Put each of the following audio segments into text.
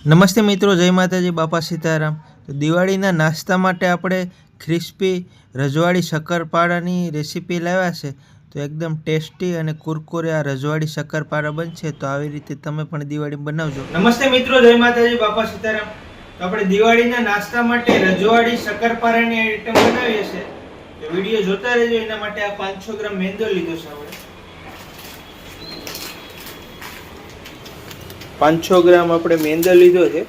નમસ્તે મિત્રો, જય માતાજી, બાપા સીતારામ। તો દિવાળીના નાસ્તા માટે આપણે ક્રિસ્પી રજવાડી શક્કરપારાની રેસીપી લાવ્યા છે। તો એકદમ ટેસ્ટી અને કુરકુરે આ રજવાડી શક્કરપારા બનશે। તો આવી રીતે તમે પણ દિવાળી બનાવજો। નમસ્તે મિત્રો, જય માતાજી, બાપા સીતારામ। તો આપણે દિવાળીના નાસ્તા માટે રજવાડી શક્કરપારાની આઈટમ બનાવીએ છીએ। તો વિડીયો જોતા રહેજો। એના માટે આ 500 ગ્રામ મેંદો લીધો છે આપણે। 500 ગ્રામ આપણે મેંદો લીધો છે।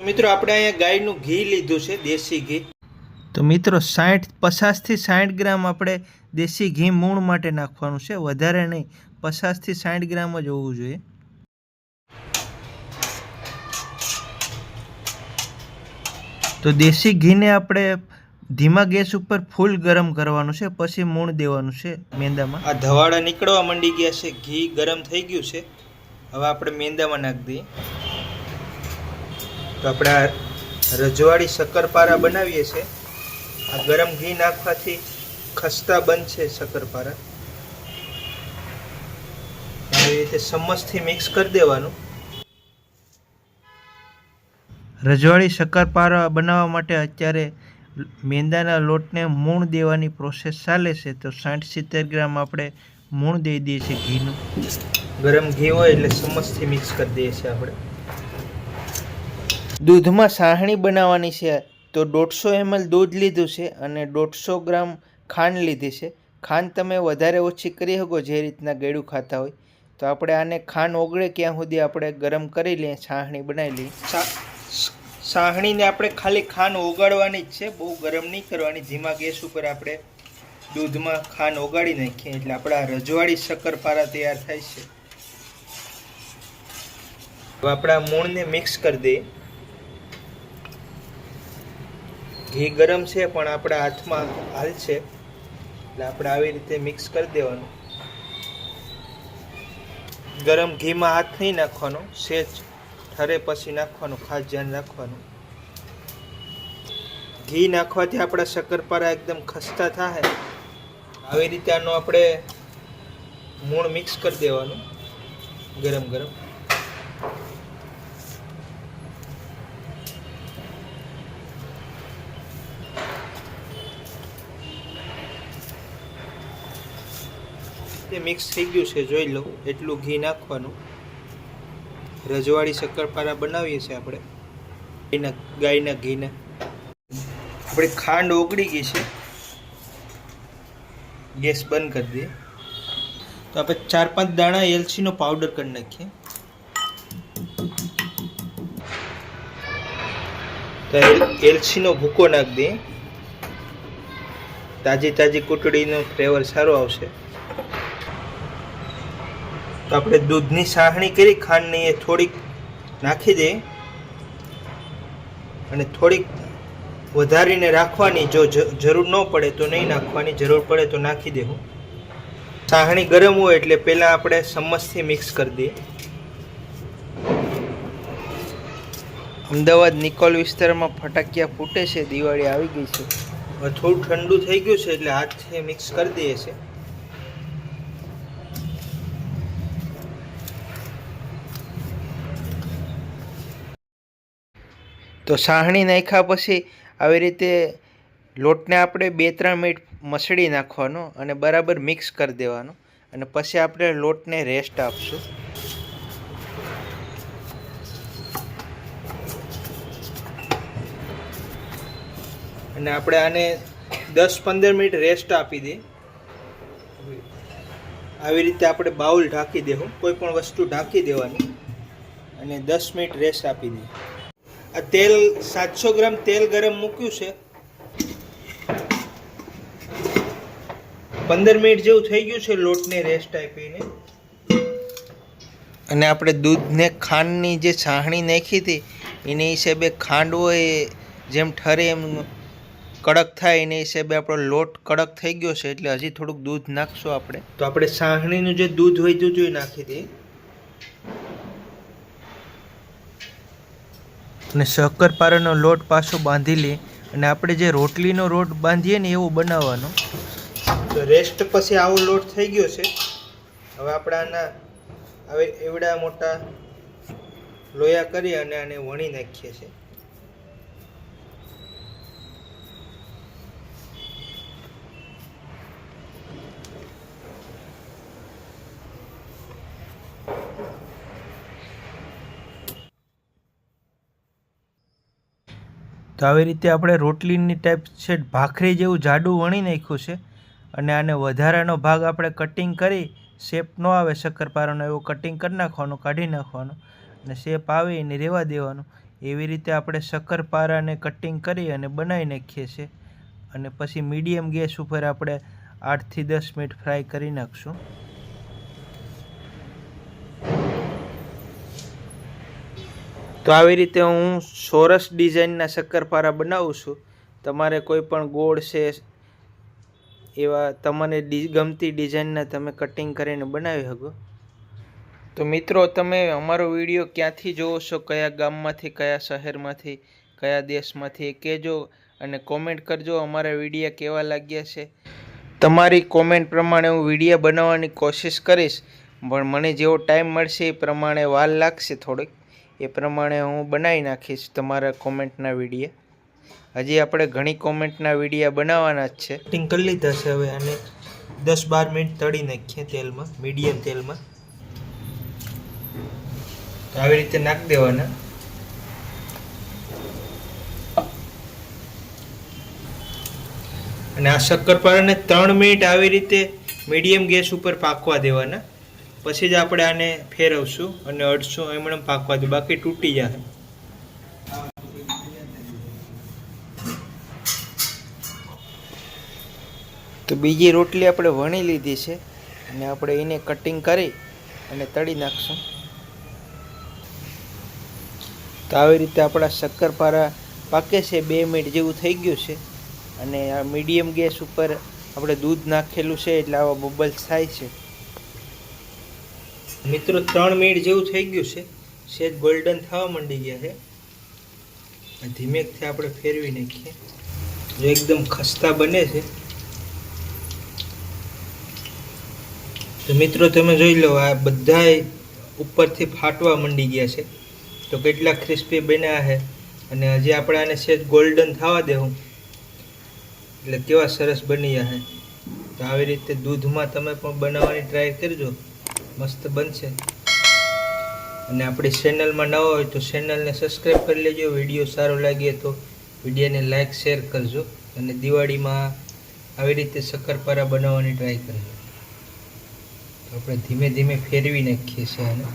મિત્રો આપણે અહીંયા ગાયનું ઘી લીધું છે, દેશી ઘી। તો મિત્રો 50 થી 60 ગ્રામ આપણે દેશી ઘી મૂણ માટે નાખવાનું છે, વધારે નહીં, 50 થી 60 ગ્રામ જ હોવું જોઈએ। તો દેશી ઘીને આપણે ધીમા ગેસ ઉપર ફૂલ ગરમ કરવાનું છે, પછી મૂણ દેવાનું છે મેંદામાં। આ ધવાડા નીકળવા માંડી ગયા છે, ઘી ગરમ થઈ ગયું છે। હવે આપણે મેંદામાં નાખી દઈએ। તો આપણે આ રજવાડી શક્કરપારા બનાવીએ છીએ। આ ગરમ ઘી નાખવાથી ખસ્તા બનશે શક્કરપારા। આવી રીતે ચમચથી મિક્સ કરી દેવાનું। રજવાડી શક્કરપારા બનાવવા માટે અત્યારે મેંદાના લોટને મૂણ દેવાની પ્રોસેસ ચાલે છે। તો 60-70 ગ્રામ આપણે મૂણ દઈ દઈએ છીએ ઘીનું। ગરમ ઘી હોય એટલે ચમચથી મિક્સ કરી દઈએ છીએ આપણે। દૂધમાં સાહણી બનાવવાની છે। તો 150 ml દૂધ લીધું છે અને 150 ગ્રામ ખાંડ લીધી છે। ખાંડ તમે વધારે ઓછી કરી શકો, જે રીતના ગળ્યું ખાતા હોય। તો આપણે આને ખાંડ ઓગળે ક્યાં સુધી આપણે ગરમ કરી લઈએ, છાહણી બનાવી લઈએ। સાહણીને આપણે ખાલી ખાંડ ઓગાળવાની જ છે, બહુ ગરમ નહીં કરવાની। ધીમા ગેસ ઉપર આપણે દૂધમાં ખાંડ ઓગાળી નાખીએ એટલે આપણા રજવાડી શક્કરપારા તૈયાર થાય છે। હવે આપણા મૂળને મિક્સ કરી દઈએ। ઘી ગરમ છે પણ આપણા હાથમાં હાલશે, એટલે આપણે આવી રીતે મિક્સ કરી દેવાનું। ગરમ ઘીમાં હાથ નહીં નાખવાનો, સેજ ઠરે પછી નાખવાનું, ખાસ ધ્યાન રાખવાનું। ઘી નાખવાથી આપણા શક્કરપારા એકદમ ખસ્તા થાય। આવી રીતે આનો આપણે મૂળ મિક્સ કરી દેવાનું ગરમ ગરમ। તે મિક્સ થઈ ગયું છે, જોઈ લો, એટલું ઘી નાખવાનું। રજવાડી શક્કરપારા બનાવીએ છીએ આપણે ગાયના ઘીના। આપણી ખાંડ ઓગળી ગઈ છે, ગેસ બંધ કરી દઈએ। તો આપણે 4-5 દાણા એલચીનો પાવડર કરી નાખીએ। તો એલચીનો ભૂકો નાખી દઈએ, તાજી તાજી કૂટડીનો ફ્લેવર સારો આવશે। તો આપણે દૂધની સાહણી કરી ખાંડની એ થોડીક નાખી દઈએ અને થોડીક વધારીને રાખવાની। જો જરૂર ન પડે તો નહીં નાખવાની, જરૂર પડે તો નાખી દેવું। સાહણી ગરમ હોય એટલે પહેલાં આપણે ચમચથી મિક્સ કરી દઈએ। અમદાવાદ નિકોલ વિસ્તારમાં ફટાકિયા ફૂટે છે, દિવાળી આવી ગઈ છે। હવે થોડું ઠંડુ થઈ ગયું છે એટલે હાથથી મિક્સ કરી દઈએ છીએ। તો સાહણી નાખ્યા પછી આવી રીતે લોટને આપણે 2-3 મિનિટ મસળી નાખવાનો અને બરાબર મિક્સ કરી દેવાનો, અને પછી આપણે લોટને રેસ્ટ આપશું। અને આપણે આને 10-15 મિનિટ રેસ્ટ આપી દઈએ। આવી રીતે આપણે બાઉલ ઢાંકી દેવું, કોઈ પણ વસ્તુ ઢાંકી દેવાની અને 10 મિનિટ રેસ્ટ આપી દઈએ। આ તેલ 700 ગ્રામ તેલ ગરમ મૂક્યું છે, 15 મિનિટ જેવું થઈ ગયું છે લોટને રેસ્ટ આપીને। અને આપણે દૂધને ખાંડની જે છાહણી નાખી હતી એની હિસાબે ખાંડ હોય જેમ ઠરે એમ કડક થાય, એના હિસાબે આપણો લોટ કડક થઈ ગયો છે, એટલે હજી થોડુંક દૂધ નાખશું આપણે। તો આપણે છાહણીનું જે દૂધ વધ્યું હતું એ નાખી દઈએ અને શક્કરપારાનો લોટ પાછો બાંધી લઈએ। અને આપણે જે રોટલીનો લોટ બાંધીએ ને એવો બનાવવાનો. તો રેસ્ટ પછી આવો લોટ થઈ ગયો છે. હવે આપણે આના હવે એવડા મોટા લોયા કરી અને આને વણી નાખીએ છીએ. તો આવી રીતે આપણે રોટલીની ટાઈપ છે ભાખરી જેવું જાડું વણી નાખ્યું છે. અને આને વધારાનો ભાગ આપણે કટિંગ કરી, શેપ ન આવે શક્કરપારાનો એવો કટિંગ કરી નાખવાનો, કાઢી નાખવાનો અને શેપ આવે એને રહેવા દેવાનું. એવી રીતે આપણે શક્કરપારાને કટિંગ કરી અને બનાવી નાખીએ છીએ. અને પછી મીડિયમ ગેસ ઉપર આપણે 8 થી 10 મિનિટ ફ્રાય કરી નાખશું. તો આવી રીતે હું ચોરસ ડિઝાઇનના શક્કરપારા બનાવું છું. તમારે કોઈ પણ ગોળ છે એવા તમને ગમતી ડિઝાઇનના તમે કટિંગ કરીને બનાવી શકો. તો મિત્રો, તમે અમારો વિડીયો ક્યાંથી જોવો છો, કયા ગામમાંથી, કયા શહેરમાંથી, કયા દેશમાંથી એ કહેજો અને કોમેન્ટ કરજો અમારા વિડીયો કેવા લાગ્યા છે. તમારી કોમેન્ટ પ્રમાણે હું વિડીયો બનાવવાની કોશિશ કરીશ, પણ મને જેવો ટાઈમ મળશે એ પ્રમાણે વાર લાગશે થોડીક, એ પ્રમાણે હું બનાવી નાખીશ તમારા કોમેન્ટના વિડીયો. હજી આપણે ઘણી કોમેન્ટના વિડીયો બનાવવાના જ છે. કટિંગ કરી લીધા છે. હવે આને 10-12 મિનિટ તળી નાખીએ તેલમાં, મીડિયમ તેલમાં. તો આવી રીતે નાખી દેવાના. અને આ શક્કરપારાને 3 મિનિટ આવી રીતે મીડિયમ ગેસ ઉપર પાકવા દેવાના. પછી જ આપણે આને ફેરવશું અને અડશું, એમણે પાકવા દે, બાકી તૂટી જાય. તો બીજી રોટલી આપણે વણી લીધી છે અને આપણે એને કટિંગ કરી અને તળી નાખશું. તો આવી રીતે આપણા શક્કરપારા પાકે છે. 2 મિનિટ જેવું થઈ ગયું છે. અને આ મીડિયમ ગેસ ઉપર આપણે દૂધ નાખેલું છે એટલે આવા બબલ્સ થાય છે. મિત્રો, 3 મિનિટ જેવું થઈ ગયું છે. સેજ ગોલ્ડન થવા માંડી ગયા છે. ધીમેકથી આપણે ફેરવી નાખીએ. જો એકદમ ખસ્તા બને છે. તો મિત્રો, તમે જોઈ લો, આ બધા ઉપરથી ફાટવા માંડી ગયા છે. તો કેટલા ક્રિસ્પી બન્યા છે. અને હજી આપણે આને સેજ ગોલ્ડન થવા દેવું એટલે કેવા સરસ બની જશે. તો આવી રીતે દૂધમાં તમે પણ બનાવવાની ટ્રાય કરજો, મસ્ત બનશે. અને આપણી ચેનલમાં નવા હોય તો ચેનલને સબસ્ક્રાઈબ કરી લેજો. વિડીયો સારો લાગે તો વિડીયોને લાઈક શેર કરજો. અને દિવાળીમાં આવી રીતે શક્કરપારા બનાવવાની ટ્રાય કરજો. તો આપણે ધીમે ધીમે ફેરવી નાખીએ છીએ આને.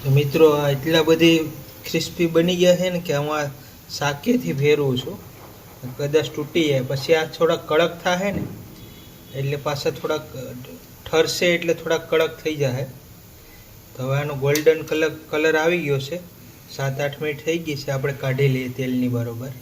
તો મિત્રો, આ એટલા બધી ક્રિસ્પી બની ગયા છે ને કે આમાં શાકેથી ફેરવું છું, કદાચ તૂટી જાય. પછી આ થોડા કડક થાય ને એટલે પાછા થોડાક ઠરશે એટલે થોડાક કડક થઈ જાય. તો હવે આનો ગોલ્ડન કલર આવી ગયો છે. 7-8 મિનિટ થઈ ગઈ છે. આપણે કાઢી લઈએ તેલની બરોબર.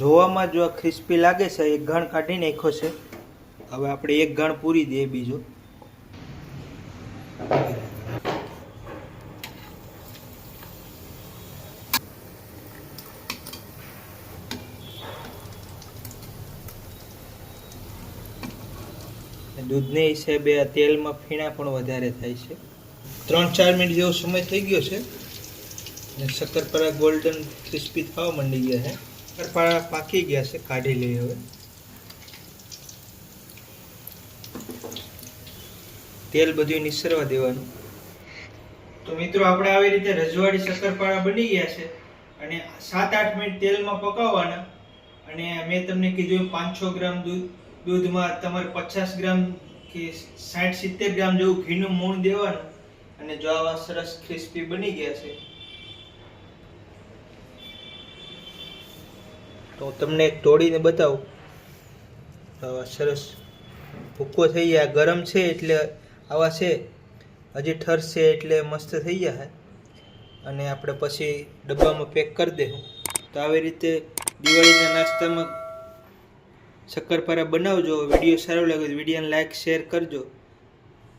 જોવામાં જો ક્રિસ્પી લાગે છે. એક ઘણ કાઢી નાખ્યો છે. હવે આપણે એક ઘણ પૂરી દઈએ બીજો. દૂધને હિસાબે આ તેલમાં ફીણા પણ વધારે થાય છે. 3-4 મિનિટ જેવો સમય થઈ ગયો છે અને શક્કરપારા ગોલ્ડન ક્રિસ્પી થવા માંડી ગયા છે. શક્કરપારા પાકી ગયા છે. કાઢી લઈએ હવે. તેલ બધું નિસરવા દેવાનું. તો મિત્રો આપણે આવી રીતે રજવાડી શક્કરપારા બની ગયા છે અને 7-8 મિનિટ તેલમાં પકાવવાના. અને મેં તમને કીધું 500 ગ્રામ દૂધમાં તમારે 50 ગ્રામ કે 60-70 ગ્રામ જેવું ઘીનું મૂણ દેવાનું. અને જો આવા સરસ ક્રિસ્પી બની ગયા છે તો હું તમને એક તોડીને બતાવું. આવા સરસ ભૂકો થઈ ગયા, ગરમ છે એટલે આવા છે, હજી ઠરશે એટલે મસ્ત થઈ જશે અને આપણે પછી ડબ્બામાં પેક કરી દઈશું. તો આવી રીતે દિવાળીના નાસ્તામાં શક્કરપારા બનાવજો. વિડીયો સારો લાગે તો વિડીયોને લાઈક શેર કરજો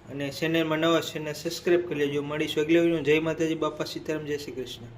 અને ચેનલમાં નવા ચેનલ સબસ્ક્રાઈબ કરી લેજો. મળીશું અગલા વિડીયોમાં. જય માતાજી, બાપા સીતારામ, જય શ્રી કૃષ્ણ.